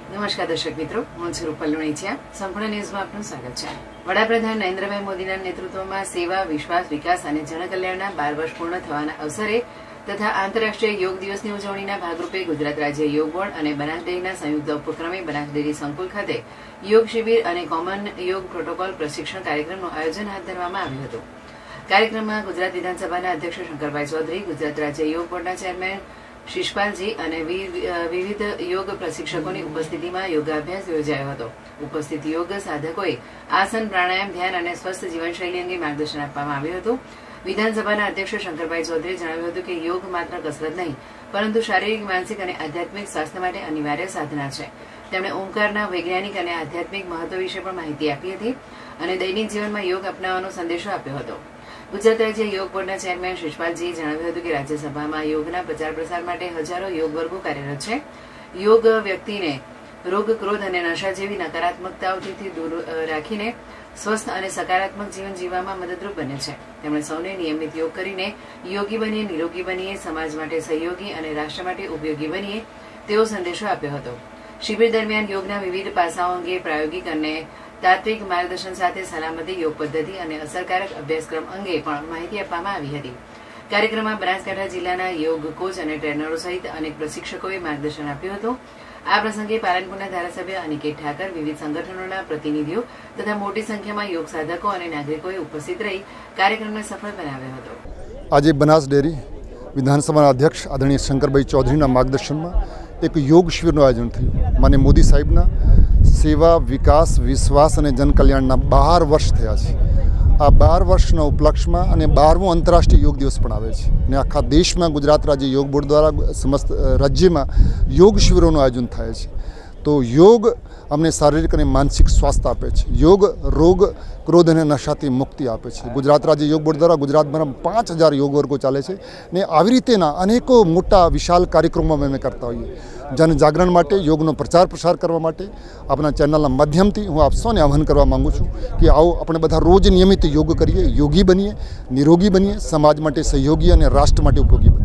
નમસ્કાર દર્શક મિત્રો, હું છું રૂપલ લુણીચિયા. સંપૂર્ણ ન્યૂઝમાં આપનું સ્વાગત છે. વડાપ્રધાન નરેન્દ્રભાઈ મોદીના નેતૃત્વમાં સેવા, વિશ્વાસ, વિકાસ અને જનકલ્યાણના 12 વર્ષ પૂર્ણ થવાના અવસરે તથા આંતરરાષ્ટ્રીય યોગ દિવસની ઉજવણીના ભાગરૂપે ગુજરાત રાજ્ય યોગ બોર્ડ અને બનાસ ડેરીના સંયુક્ત ઉપક્રમે બનાસ ડેરી સંકુલ ખાતે યોગ શિબિર અને કોમન યોગ પ્રોટોકોલ પ્રશિક્ષણ કાર્યક્રમનું આયોજન હાથ ધરવામાં આવ્યું હતું. કાર્યક્રમમાં ગુજરાત વિધાનસભાના અધ્યક્ષ શંકરભાઈ ચૌધરી, ગુજરાત રાજ્ય યોગ બોર્ડના ચેરમેન શિષપાલજી અને વિવિધ યોગ પ્રશિક્ષકોની ઉપસ્થિતિમાં યોગાભ્યાસ યોજાયો હતો. ઉપસ્થિત યોગ સાધકોએ આસન, પ્રાણાયામ, ધ્યાન અને સ્વસ્થ જીવનશૈલી અંગે માર્ગદર્શન આપવામાં આવ્યું હતું. વિધાનસભાના અધ્યક્ષ શંકરભાઈ ચૌધરીએ જણાવ્યું હતું કે યોગ માત્ર કસરત નહીં, પરંતુ શારીરિક, માનસિક અને આધ્યાત્મિક સ્વાસ્થ્ય માટે અનિવાર્ય સાધના છે. તેમણે ઓમકારના વૈજ્ઞાનિક અને આધ્યાત્મિક મહત્વ વિશે પણ માહિતી આપી હતી અને દૈનિક જીવનમાં યોગ અપનાવવાનો સંદેશો આપ્યો હતો. ગુજરાત રાજ્ય યોગ બોર્ડના ચેરમેન શિષપાલજીએ જણાવ્યું હતું કે રાજ્યસભામાં યોગના પ્રચાર પ્રસાર માટે હજારો યોગ વર્ગો કાર્યરત છે. યોગ વ્યક્તિને રોગ, ક્રોધ અને નશા જેવી નકારાત્મકતાઓથી દૂર રાખીને સ્વસ્થ અને સકારાત્મક જીવન જીવવામાં મદદરૂપ બને છે. તેમણે સૌને નિયમિત યોગ કરીને યોગી બનીએ, નિરોગી બનીએ, સમાજ માટે સહયોગી અને રાષ્ટ્ર માટે ઉપયોગી બનીએ તેવો સંદેશો આપ્યો હતો. શિબિર દરમિયાન યોગના વિવિધ પાસાઓ અંગે પ્રાયોગિક અને તાત્વિક માર્ગદર્શન સાથે સલામતી, યોગ પદ્ધતિ અને અસરકારક અભ્યાસક્રમ અંગે પણ માહિતી આપવામાં આવી હતી. કાર્યક્રમમાં બનાસકાંઠા જિલ્લાના યોગ કોચ અને ટ્રેનરો સહિત અનેક પ્રશિક્ષકોએ માર્ગદર્શન આપ્યું હતું. આ પ્રસંગે પાલનપુરના ધારાસભ્ય અનિકેત ઠાકર, વિવિધ સંગઠનોના પ્રતિનિધિઓ તથા મોટી સંખ્યામાં યોગ સાધકો અને નાગરિકોએ ઉપસ્થિત રહી કાર્યક્રમને સફળ બનાવ્યો હતો. આજે બનાસ ડેરી વિધાનસભાના અધ્યક્ષ આદરણીય શંકરભાઈ ચૌધરીના માર્ગદર્શનમાં એક યોગ શિબિરનું આયોજન થયું. માનનીય મોદી સાહેબના સેવા, વિકાસ, વિશ્વાસ અને જનકલ્યાણના 12 વર્ષ થયા છે. આ 12 વર્ષના ઉપલક્ષમાં અને 12મો આંતરરાષ્ટ્રીય યોગ દિવસ પણ આવે છે અને આખા દેશમાં ગુજરાત રાજ્ય યોગ બોર્ડ દ્વારા સમસ્ત રાજ્યમાં યોગ શિબિરોનું આયોજન થાય છે. તો યોગ અમને શારીરિક અને માનસિક સ્વાસ્થ્ય આપે છે. યોગ રોગ, ક્રોધ અને નશાથી મુક્તિ આપે છે. ગુજરાત રાજ્ય યોગ બોર્ડ દ્વારા ગુજરાતભરમાં 5000 યોગ વર્ગો ચાલે છે ને આવી રીતેના અનેકો મોટા વિશાળ કાર્યક્રમો અમે કરતા હોઈએ. જનજાગરણ માટે, યોગનો પ્રચાર પ્રસાર કરવા માટે આપણા ચેનલના માધ્યમથી હું આપ સૌને આહ્વાન કરવા માગું છું કે આવો આપણે બધા રોજ નિયમિત યોગ કરીએ, યોગી બનીએ, નિરોગી બનીએ, સમાજ માટે સહયોગી અને રાષ્ટ્ર માટે ઉપયોગી બનીએ.